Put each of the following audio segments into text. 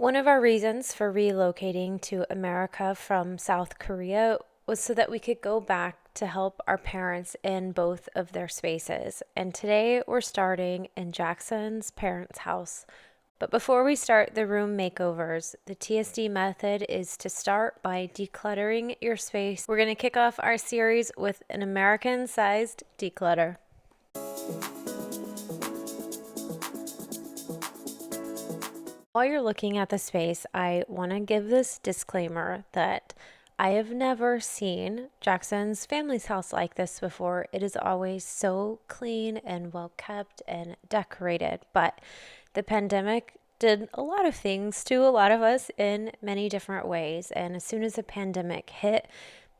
One of our reasons for relocating to America from South Korea was so that we could go back to help our parents in both of their spaces. And today we're starting in Jackson's parents' house. But before we start the room makeovers, the TSD method is to start by decluttering your space. We're going to kick off our series with an American-sized declutter. While you're looking at the space, I want to give this disclaimer that I have never seen Jackson's family's house like this before. It is always so clean and well kept and decorated, but the pandemic did a lot of things to a lot of us in many different ways. And as soon as the pandemic hit,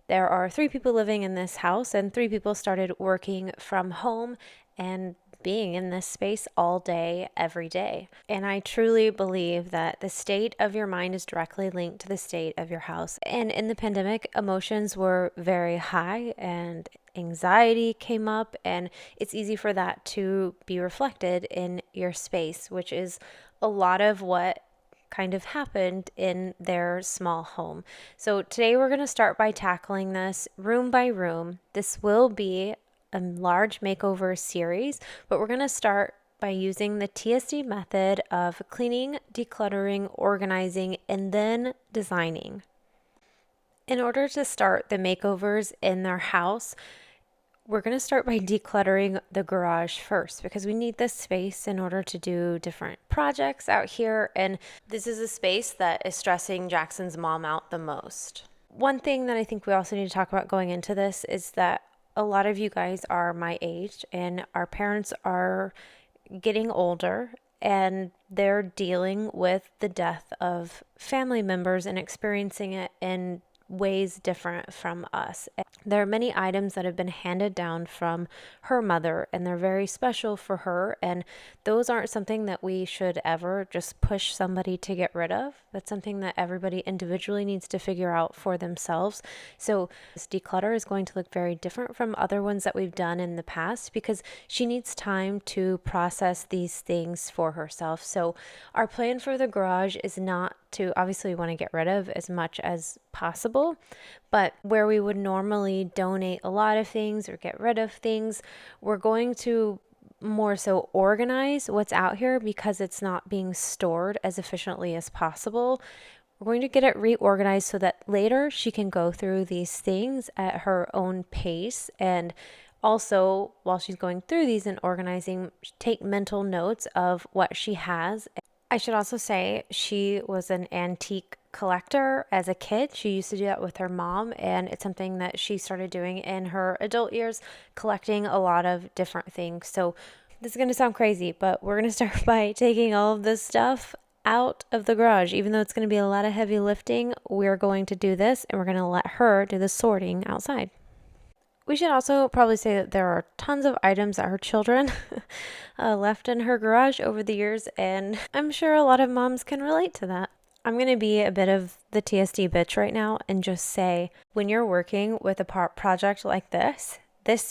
there are 3 people living in this house, and 3 people started working from home and being in this space all day, every day. And I truly believe that the state of your mind is directly linked to the state of your house. And in the pandemic, emotions were very high and anxiety came up, and it's easy for that to be reflected in your space, which is a lot of what kind of happened in their small home. So today we're going to start by tackling this room by room. This will be a large makeover series, but we're going to start by using the TSD method of cleaning, decluttering, organizing, and then designing. In order to start the makeovers in their house, we're going to start by decluttering the garage first because we need this space in order to do different projects out here, and this is a space that is stressing Jackson's mom out the most. One thing that I think we also need to talk about going into this is that a lot of you guys are my age and our parents are getting older and they're dealing with the death of family members and experiencing it in ways different from us. There are many items that have been handed down from her mother and they're very special for her, and those aren't something that we should ever just push somebody to get rid of. That's something that everybody individually needs to figure out for themselves. So this declutter is going to look very different from other ones that we've done in the past because she needs time to process these things for herself. So our plan for the garage is not to, obviously we want to get rid of as much as possible, but where we would normally donate a lot of things or get rid of things, we're going to more so organize what's out here because it's not being stored as efficiently as possible. We're going to get it reorganized so that later she can go through these things at her own pace, and also while she's going through these and organizing, take mental notes of what she has. I should also say she was an antique collector as a kid. She used to do that with her mom, and it's something that she started doing in her adult years, collecting a lot of different things. So this is going to sound crazy, but we're going to start by taking all of this stuff out of the garage. Even though it's going to be a lot of heavy lifting, we're going to do this and we're going to let her do the sorting outside. We should also probably say that there are tons of items that her children left in her garage over the years, and I'm sure a lot of moms can relate to that. I'm going to be a bit of the TSD bitch right now and just say, when you're working with a project like this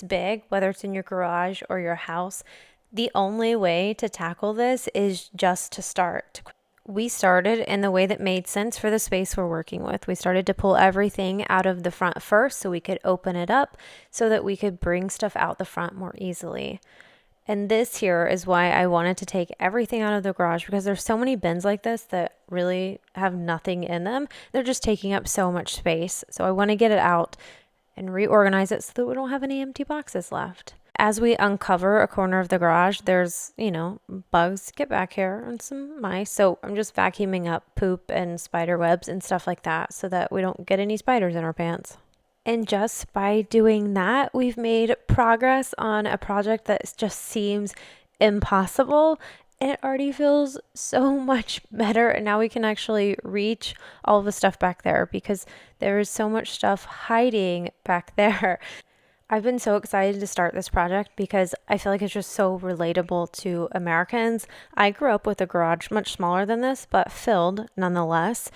big, whether it's in your garage or your house, the only way to tackle this is just to start. We started in the way that made sense for the space we're working with. We started to pull everything out of the front first so we could open it up so that we could bring stuff out the front more easily. And this here is why I wanted to take everything out of the garage, because there's so many bins like this that really have nothing in them. They're just taking up so much space. So I want to get it out and reorganize it so that we don't have any empty boxes left. As we uncover a corner of the garage, there's, bugs get back here and some mice. So I'm just vacuuming up poop and spider webs and stuff like that so that we don't get any spiders in our pants. And just by doing that, we've made progress on a project that just seems impossible. And it already feels so much better. And now we can actually reach all the stuff back there because there is so much stuff hiding back there. I've been so excited to start this project because I feel like it's just so relatable to Americans. I grew up with a garage much smaller than this, but filled nonetheless.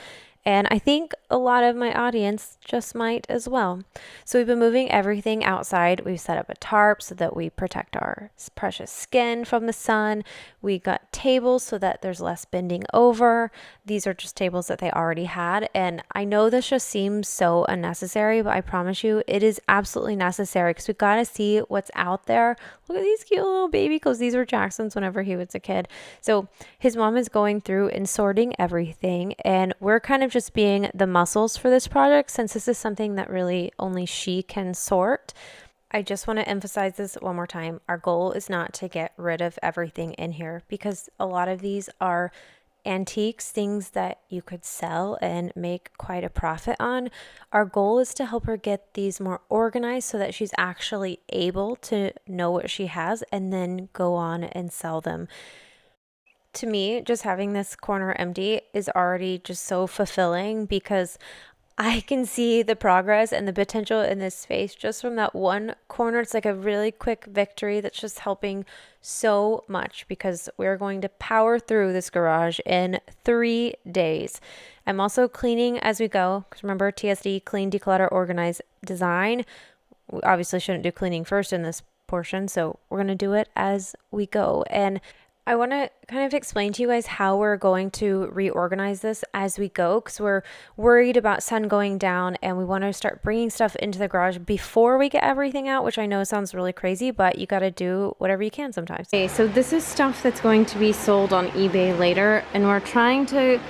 And I think a lot of my audience just might as well. So we've been moving everything outside. We've set up a tarp so that we protect our precious skin from the sun. We got tables so that there's less bending over. These are just tables that they already had. And I know this just seems so unnecessary, but I promise you it is absolutely necessary because we've got to see what's out there. Look at these cute little baby clothes. These were Jackson's whenever he was a kid. So his mom is going through and sorting everything, and we're kind of just being the muscles for this project since this is something that really only she can sort. I just want to emphasize this one more time. Our goal is not to get rid of everything in here because a lot of these are antiques, things that you could sell and make quite a profit on. Our goal is to help her get these more organized so that she's actually able to know what she has and then go on and sell them. To me, just having this corner empty is already just so fulfilling because I can see the progress and the potential in this space just from that one corner. It's like a really quick victory that's just helping so much because we're going to power through this garage in 3 days. I'm also cleaning as we go because remember TSD, clean, declutter, organize, design. We obviously shouldn't do cleaning first in this portion, so we're going to do it as we go. And I want to kind of explain to you guys how we're going to reorganize this as we go because we're worried about sun going down and we want to start bringing stuff into the garage before we get everything out, which I know sounds really crazy, but you got to do whatever you can sometimes. Okay, so this is stuff that's going to be sold on eBay later, and we're trying to,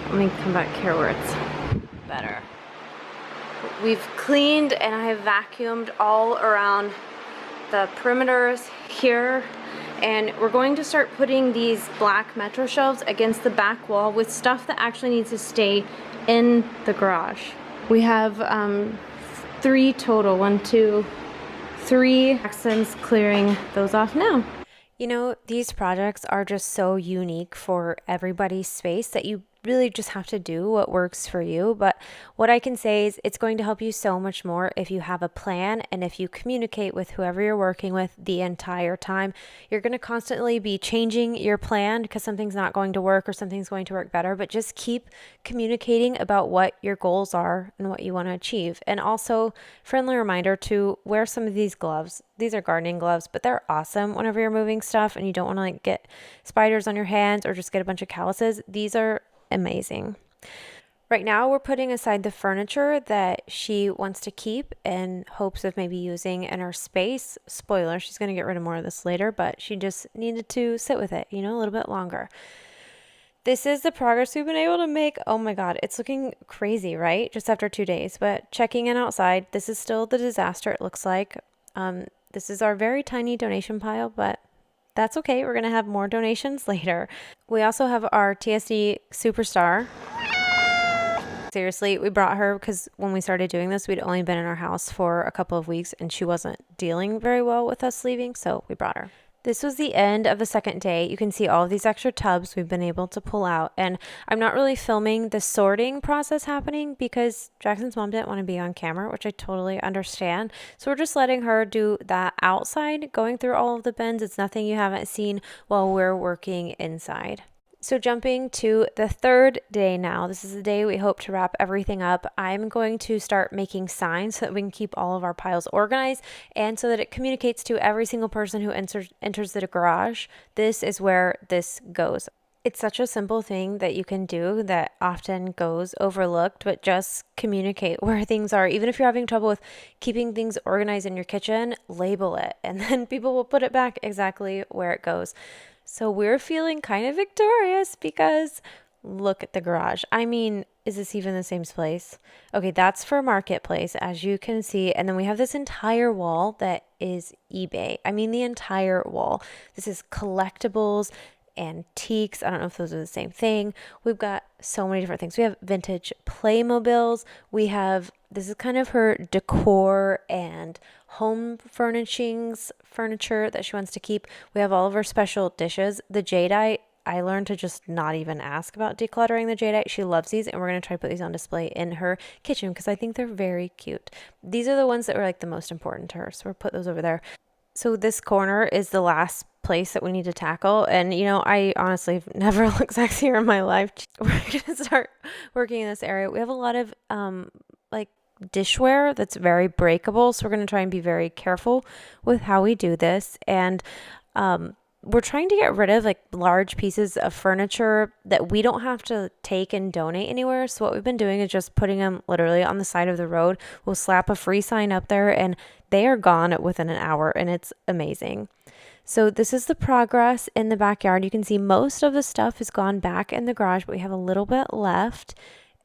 let me come back here where it's better. We've cleaned and I have vacuumed all around the perimeters here. And we're going to start putting these black Metro shelves against the back wall with stuff that actually needs to stay in the garage. We have 3 total, 1, 2, 3. Jackson's clearing those off now. You know, these projects are just so unique for everybody's space that you really just have to do what works for you. But what I can say is it's going to help you so much more if you have a plan and if you communicate with whoever you're working with the entire time. You're going to constantly be changing your plan because something's not going to work or something's going to work better, but just keep communicating about what your goals are and what you want to achieve. And also, friendly reminder to wear some of these gloves. These are gardening gloves, but they're awesome whenever you're moving stuff and you don't want to like get spiders on your hands or just get a bunch of calluses. These are amazing. Right now we're putting aside the furniture that she wants to keep in hopes of maybe using in her space. Spoiler, she's going to get rid of more of this later, but she just needed to sit with it, a little bit longer. This is the progress we've been able to make. Oh my God, it's looking crazy, right? Just after 2 days, but checking in outside, this is still the disaster it looks like. This is our very tiny donation pile, but that's okay. We're going to have more donations later. We also have our TSD superstar. Seriously, we brought her because when we started doing this, we'd only been in our house for a couple of weeks and she wasn't dealing very well with us leaving, so we brought her. This was the end of the second day. You can see all of these extra tubs we've been able to pull out. And I'm not really filming the sorting process happening because Jackson's mom didn't want to be on camera, which I totally understand. So we're just letting her do that outside, going through all of the bins. It's nothing you haven't seen while we're working inside. So jumping to the third day now, this is the day we hope to wrap everything up. I'm going to start making signs so that we can keep all of our piles organized and so that it communicates to every single person who enters the garage. This is where this goes. It's such a simple thing that you can do that often goes overlooked, but just communicate where things are. Even if you're having trouble with keeping things organized in your kitchen, label it, and then people will put it back exactly where it goes. So we're feeling kind of victorious because look at the garage. I mean, is this even the same place? Okay, that's for Marketplace, as you can see. And then we have this entire wall that is eBay. I mean, the entire wall. This is collectibles, antiques. I don't know if those are the same thing. We've got so many different things. We have vintage Playmobiles. We have, this is kind of her decor and home furniture that she wants to keep. We have all of her special dishes. The jadeite, I learned to just not even ask about decluttering the jadeite. She loves these, and we're going to try to put these on display in her kitchen because I think they're very cute. These are the ones that were like the most important to her, so we'll put those over there. So this corner is the last place that we need to tackle. And, you know, I honestly have never looked sexier in my life. We're going to start working in this area. We have a lot of like dishware that's very breakable. So we're going to try and be very careful with how we do this. And we're trying to get rid of like large pieces of furniture that we don't have to take and donate anywhere. So what we've been doing is just putting them literally on the side of the road. We'll slap a free sign up there and they are gone within an hour, and it's amazing. So this is the progress in the backyard. You can see most of the stuff has gone back in the garage, but we have a little bit left.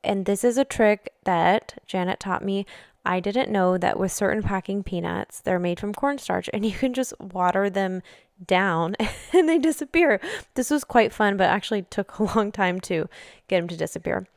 And this is a trick that Janet taught me. I didn't know that with certain packing peanuts, they're made from cornstarch and you can just water them down and they disappear. This was quite fun, but actually took a long time to get them to disappear.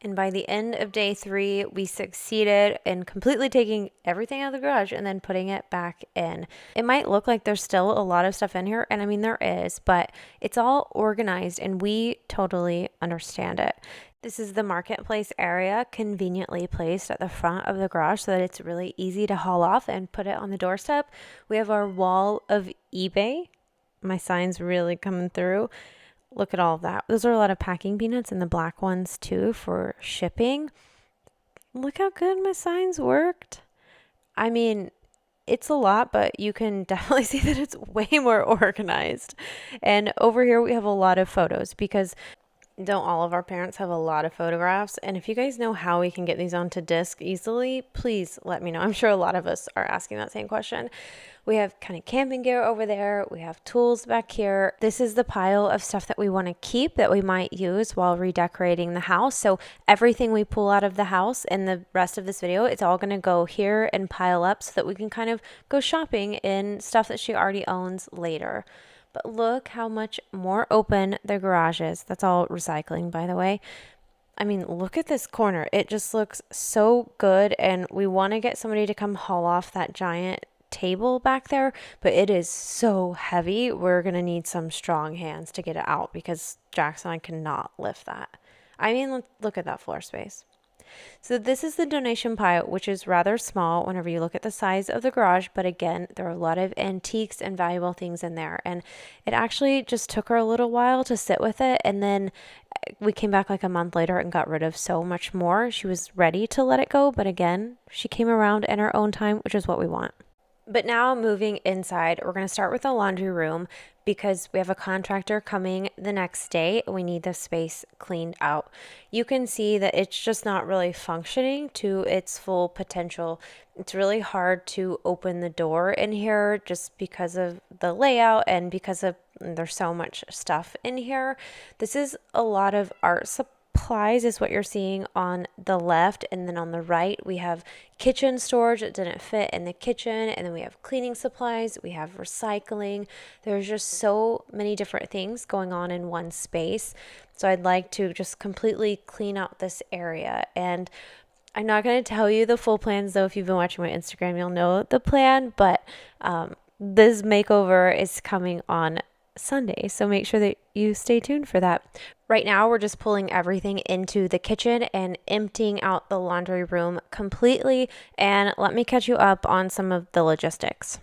And by the end of day 3, we succeeded in completely taking everything out of the garage and then putting it back in. It might look like there's still a lot of stuff in here, and I mean there is, but it's all organized and we totally understand it. This is the marketplace area, conveniently placed at the front of the garage so that it's really easy to haul off and put it on the doorstep. We have our wall of eBay. My sign's really coming through. Look at all of that. Those are a lot of packing peanuts, and the black ones too for shipping. Look how good my signs worked. I mean, it's a lot, but you can definitely see that it's way more organized. And over here we have a lot of photos because don't all of our parents have a lot of photographs? And if you guys know how we can get these onto disk easily, please let me know. I'm sure a lot of us are asking that same question. We have kind of camping gear over there. We have tools back here. This is the pile of stuff that we want to keep that we might use while redecorating the house. So everything we pull out of the house in the rest of this video, it's all going to go here and pile up so that we can kind of go shopping in stuff that she already owns later. But look how much more open the garage is. That's all recycling, by the way. I mean, look at this corner. It just looks so good, and we want to get somebody to come haul off that giant table back there, but it is so heavy. We're going to need some strong hands to get it out because Jackson and I cannot lift that. I mean, look at that floor space. So this is the donation pile, which is rather small whenever you look at the size of the garage. But again, there are a lot of antiques and valuable things in there. And it actually just took her a little while to sit with it. And then we came back like a month later and got rid of so much more. She was ready to let it go. But again, she came around in her own time, which is what we want. But now moving inside, we're going to start with the laundry room because we have a contractor coming the next day. We need the space cleaned out. You can see that it's just not really functioning to its full potential. It's really hard to open the door in here just because of the layout and because of there's so much stuff in here. This is a lot of art supplies is what you're seeing on the left, and then on the right we have kitchen storage that didn't fit in the kitchen, and then we have cleaning supplies, we have recycling. There's just so many different things going on in one space. So I'd like to just completely clean out this area, and I'm not going to tell you the full plans though. If you've been watching my Instagram, you'll know the plan, but this makeover is coming on Sunday, so make sure that you stay tuned for that. Right now we're just pulling everything into the kitchen and emptying out the laundry room completely, and let me catch you up on some of the logistics.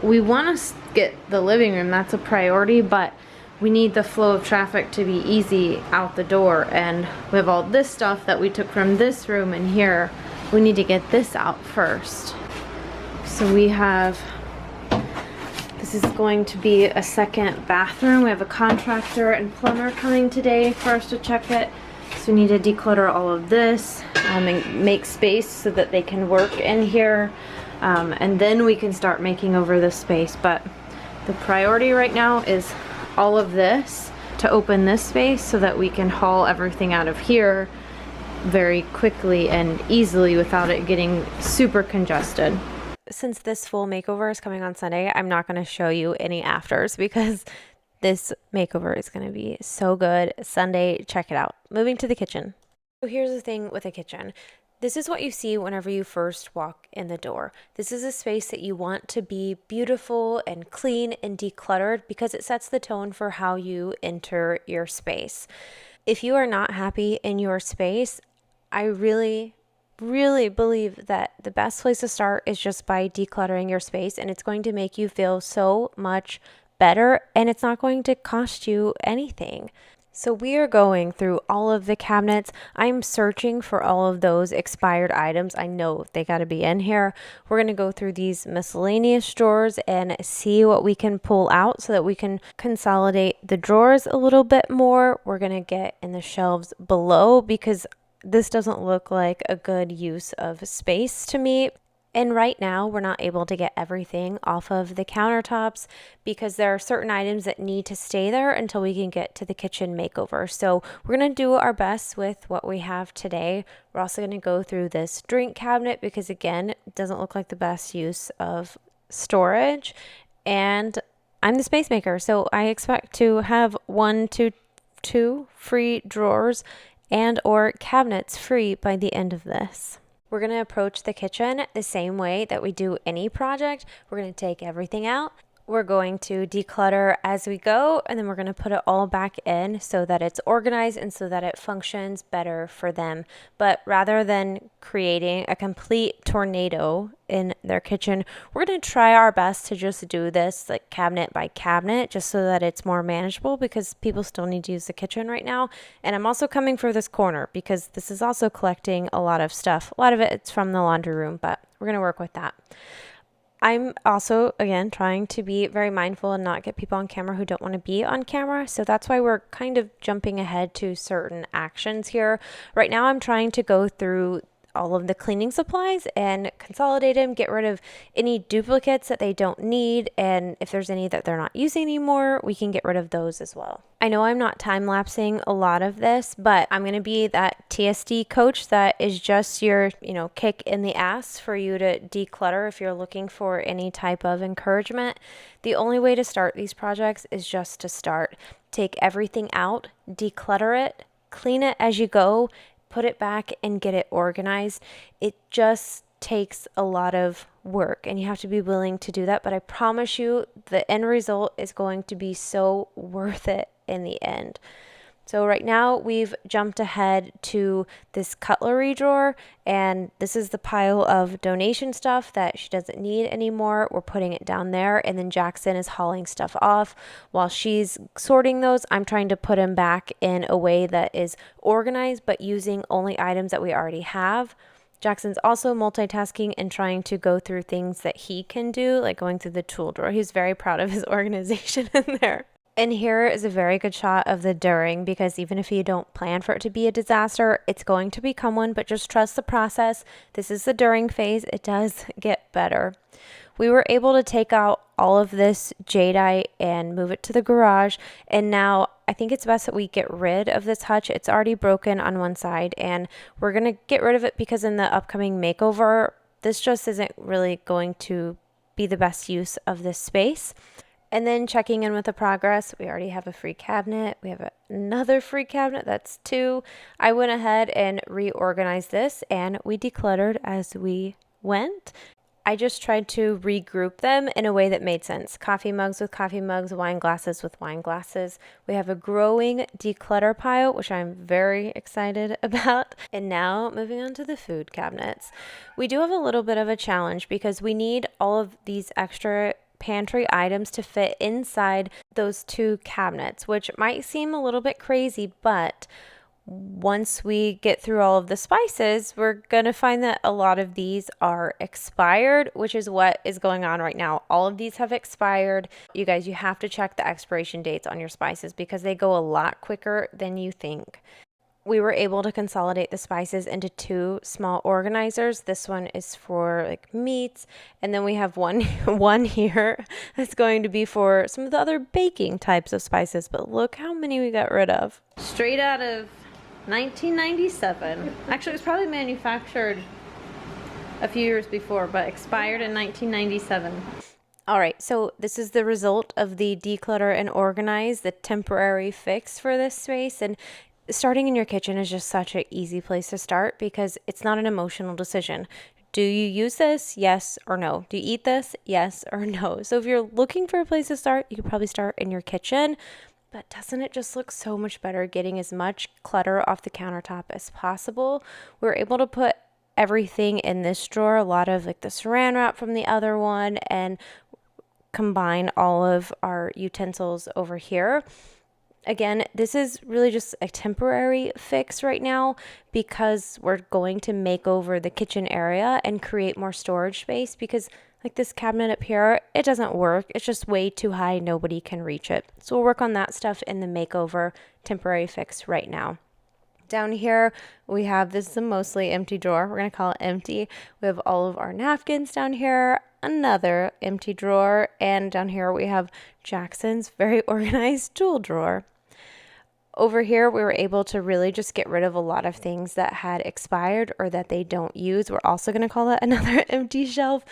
We want to get the living room, that's a priority, but we need the flow of traffic to be easy out the door, and we have all this stuff that we took from this room in here. We need to get this out first. So we have this is going to be a second bathroom. We have a contractor and plumber coming today for us to check it. So we need to declutter all of this and make space so that they can work in here. And then we can start making over the space. But the priority right now is all of this to open this space so that we can haul everything out of here very quickly and easily without it getting super congested. Since this full makeover is coming on Sunday, I'm not going to show you any afters because this makeover is going to be so good. Sunday, check it out. Moving to the kitchen. So here's the thing with the kitchen. This is what you see whenever you first walk in the door. This is a space that you want to be beautiful and clean and decluttered because it sets the tone for how you enter your space. If you are not happy in your space, I really really believe that the best place to start is just by decluttering your space, and it's going to make you feel so much better, and it's not going to cost you anything. So we are going through all of the cabinets. I'm searching for all of those expired items. I know they got to be in here. We're going to go through these miscellaneous drawers and see what we can pull out so that we can consolidate the drawers a little bit more. We're going to get in the shelves below because this doesn't look like a good use of space to me. And right now, we're not able to get everything off of the countertops because there are certain items that need to stay there until we can get to the kitchen makeover. So we're going to do our best with what we have today. We're also going to go through this drink cabinet because, again, it doesn't look like the best use of storage. And I'm the space maker, so I expect to have 1 to 2 free drawers and or cabinets free by the end of this. We're going to approach the kitchen the same way that we do any project. We're going to take everything out. We're going to declutter as we go, and then we're going to put it all back in so that it's organized and so that it functions better for them. But rather than creating a complete tornado in their kitchen, we're going to try our best to just do this like cabinet by cabinet just so that it's more manageable because people still need to use the kitchen right now. And I'm also coming for this corner because this is also collecting a lot of stuff. A lot of it's from the laundry room, but we're going to work with that. I'm also, again, trying to be very mindful and not get people on camera who don't want to be on camera. So that's why we're kind of jumping ahead to certain actions here. Right now, I'm trying to go through all of the cleaning supplies and consolidate them, get rid of any duplicates that they don't need. And if there's any that they're not using anymore, we can get rid of those as well. I know I'm not time-lapsing a lot of this, but I'm going to be that TSD coach that is just your, kick in the ass for you to declutter if you're looking for any type of encouragement. The only way to start these projects is just to start. Take everything out, declutter it, clean it as you go, put it back and get it organized. It just takes a lot of work and you have to be willing to do that. But I promise you the end result is going to be so worth it in the end. So right now we've jumped ahead to this cutlery drawer, and this is the pile of donation stuff that she doesn't need anymore. We're putting it down there, and then Jackson is hauling stuff off. While she's sorting those, I'm trying to put them back in a way that is organized, but using only items that we already have. Jackson's also multitasking and trying to go through things that he can do, like going through the tool drawer. He's very proud of his organization in there. And here is a very good shot of the during, because even if you don't plan for it to be a disaster, it's going to become one, but just trust the process. This is the during phase. It does get better. We were able to take out all of this jadeite and move it to the garage. And now I think it's best that we get rid of this hutch. It's already broken on one side, and we're going to get rid of it because in the upcoming makeover, this just isn't really going to be the best use of this space. And then checking in with the progress, we already have a free cabinet. We have another free cabinet, that's 2. I went ahead and reorganized this, and we decluttered as we went. I just tried to regroup them in a way that made sense. Coffee mugs with coffee mugs, wine glasses with wine glasses. We have a growing declutter pile, which I'm very excited about. And now moving on to the food cabinets. We do have a little bit of a challenge because we need all of these extra pantry items to fit inside those 2 cabinets, which might seem a little bit crazy, but once we get through all of the spices, we're going to find that a lot of these are expired, which is what is going on right now. All of these have expired. You guys, you have to check the expiration dates on your spices because they go a lot quicker than you think. We were able to consolidate the spices into 2 small organizers. This one is for like meats, and then we have one here that's going to be for some of the other baking types of spices. But look how many we got rid of. Straight out of 1997. Actually, it was probably manufactured a few years before, but expired in 1997. All right, so this is the result of the declutter and organize, the temporary fix for this space. And starting in your kitchen is just such an easy place to start because it's not an emotional decision. Do you use this? Yes or no. Do you eat this? Yes or no. So if you're looking for a place to start, you could probably start in your kitchen. But doesn't it just look so much better getting as much clutter off the countertop as possible? We're able to put everything in this drawer, a lot of like the saran wrap from the other one, and combine all of our utensils over here. Again, this is really just a temporary fix right now because we're going to make over the kitchen area and create more storage space, because like this cabinet up here, it doesn't work. It's just way too high. Nobody can reach it. So we'll work on that stuff in the makeover temporary fix right now. Down here, we have, this is a mostly empty drawer. We're going to call it empty. We have all of our napkins down here, another empty drawer, and down here we have Jackson's very organized tool drawer. Over here, we were able to really just get rid of a lot of things that had expired or that they don't use. We're also going to call that another empty shelf,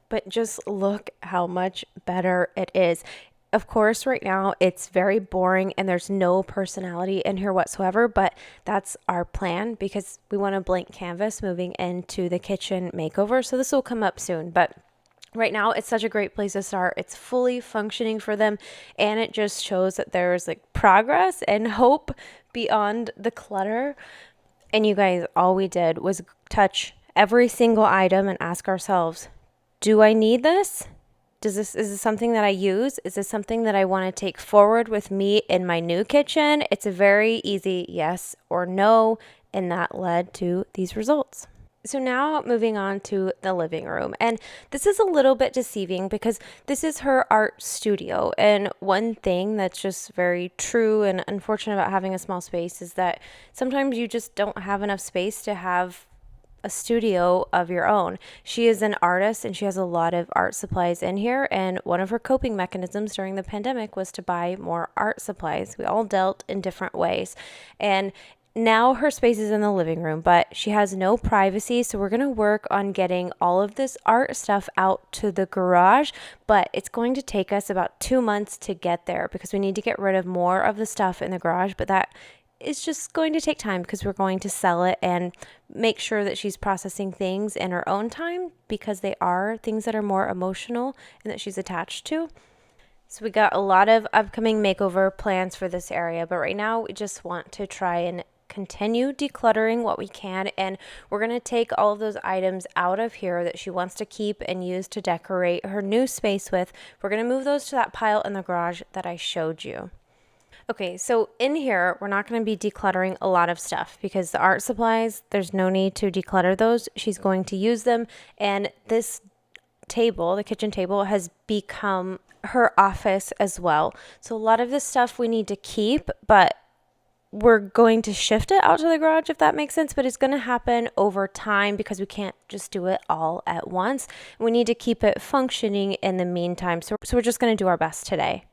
but just look how much better it is. Of course, right now it's very boring and there's no personality in here whatsoever, but that's our plan because we want a blank canvas moving into the kitchen makeover. So this will come up soon, but right now it's such a great place to start. It's fully functioning for them, and it just shows that there's like progress and hope beyond the clutter. And you guys, all we did was touch every single item and ask ourselves, do I need this? Is this something that I use? Is this something that I want to take forward with me in my new kitchen? It's a very easy yes or no, and that led to these results. So now moving on to the living room, and this is a little bit deceiving because this is her art studio, and one thing that's just very true and unfortunate about having a small space is that sometimes you just don't have enough space to have a studio of your own. She is an artist and she has a lot of art supplies in here, and one of her coping mechanisms during the pandemic was to buy more art supplies. We all dealt in different ways, and now her space is in the living room, but she has no privacy, so we're going to work on getting all of this art stuff out to the garage, but it's going to take us about 2 months to get there because we need to get rid of more of the stuff in the garage, but that is just going to take time because we're going to sell it and make sure that she's processing things in her own time because they are things that are more emotional and that she's attached to. So we got a lot of upcoming makeover plans for this area, but right now we just want to try and continue decluttering what we can, and we're going to take all of those items out of here that she wants to keep and use to decorate her new space with. We're going to move those to that pile in the garage that I showed you. Okay, so in here, we're not going to be decluttering a lot of stuff because the art supplies, there's no need to declutter those. She's going to use them, and this table, the kitchen table, has become her office as well. So a lot of this stuff we need to keep, but we're going to shift it out to the garage, if that makes sense, but it's going to happen over time because we can't just do it all at once. We need to keep it functioning in the meantime. So we're just going to do our best today.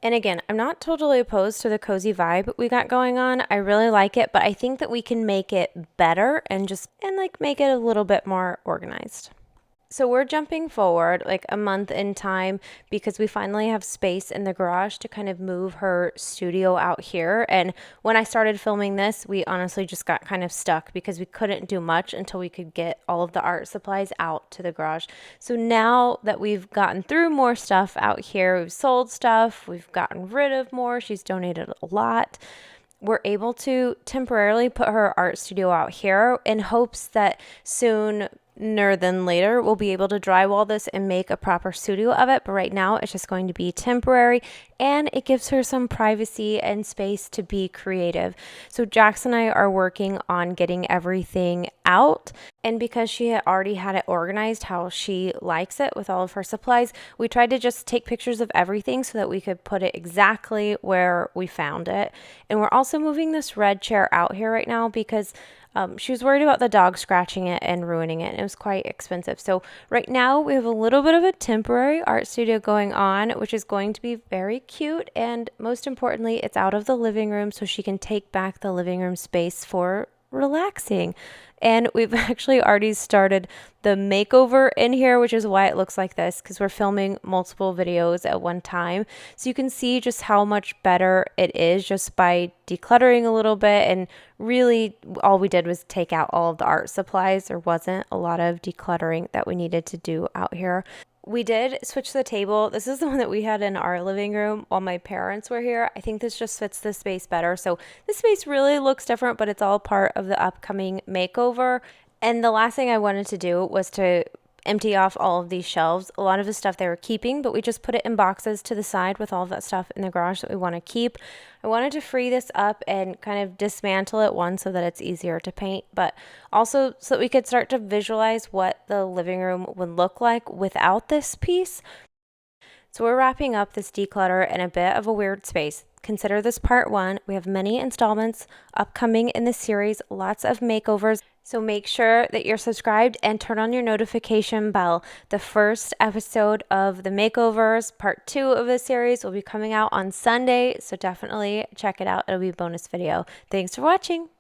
And again, I'm not totally opposed to the cozy vibe we got going on. I really like it, but I think that we can make it better and make it a little bit more organized. So we're jumping forward like a month in time because we finally have space in the garage to kind of move her studio out here. And when I started filming this, we honestly just got kind of stuck because we couldn't do much until we could get all of the art supplies out to the garage. So now that we've gotten through more stuff out here, we've sold stuff, we've gotten rid of more, she's donated a lot. We're able to temporarily put her art studio out here in hopes that sooner than later we'll be able to drywall this and make a proper studio of it, but right now it's just going to be temporary, and it gives her some privacy and space to be creative. So Jax and I are working on getting everything out, and because she had already had it organized how she likes it with all of her supplies, we tried to just take pictures of everything so that we could put it exactly where we found it. And we're also moving this red chair out here right now because she was worried about the dog scratching it and ruining it. It was quite expensive. So right now we have a little bit of a temporary art studio going on, which is going to be very cute. And most importantly, it's out of the living room so she can take back the living room space for relaxing. And we've actually already started the makeover in here, which is why it looks like this, because we're filming multiple videos at one time. So you can see just how much better it is just by decluttering a little bit. And really all we did was take out all of the art supplies. There wasn't a lot of decluttering that we needed to do out here. We did switch the table. This is the one that we had in our living room while my parents were here. I think this just fits the space better. So this space really looks different, but it's all part of the upcoming makeover. And the last thing I wanted to do was to empty off all of these shelves. A lot of the stuff they were keeping, but we just put it in boxes to the side with all of that stuff in the garage that we want to keep. I wanted to free this up and kind of dismantle it, one, so that it's easier to paint, but also so that we could start to visualize what the living room would look like without this piece. So we're wrapping up this declutter in a bit of a weird space. Consider this part one. We have many installments upcoming in this series, lots of makeovers. So make sure that you're subscribed and turn on your notification bell. The first episode of the makeovers, part 2 of this series, will be coming out on Sunday. So definitely check it out. It'll be a bonus video. Thanks for watching.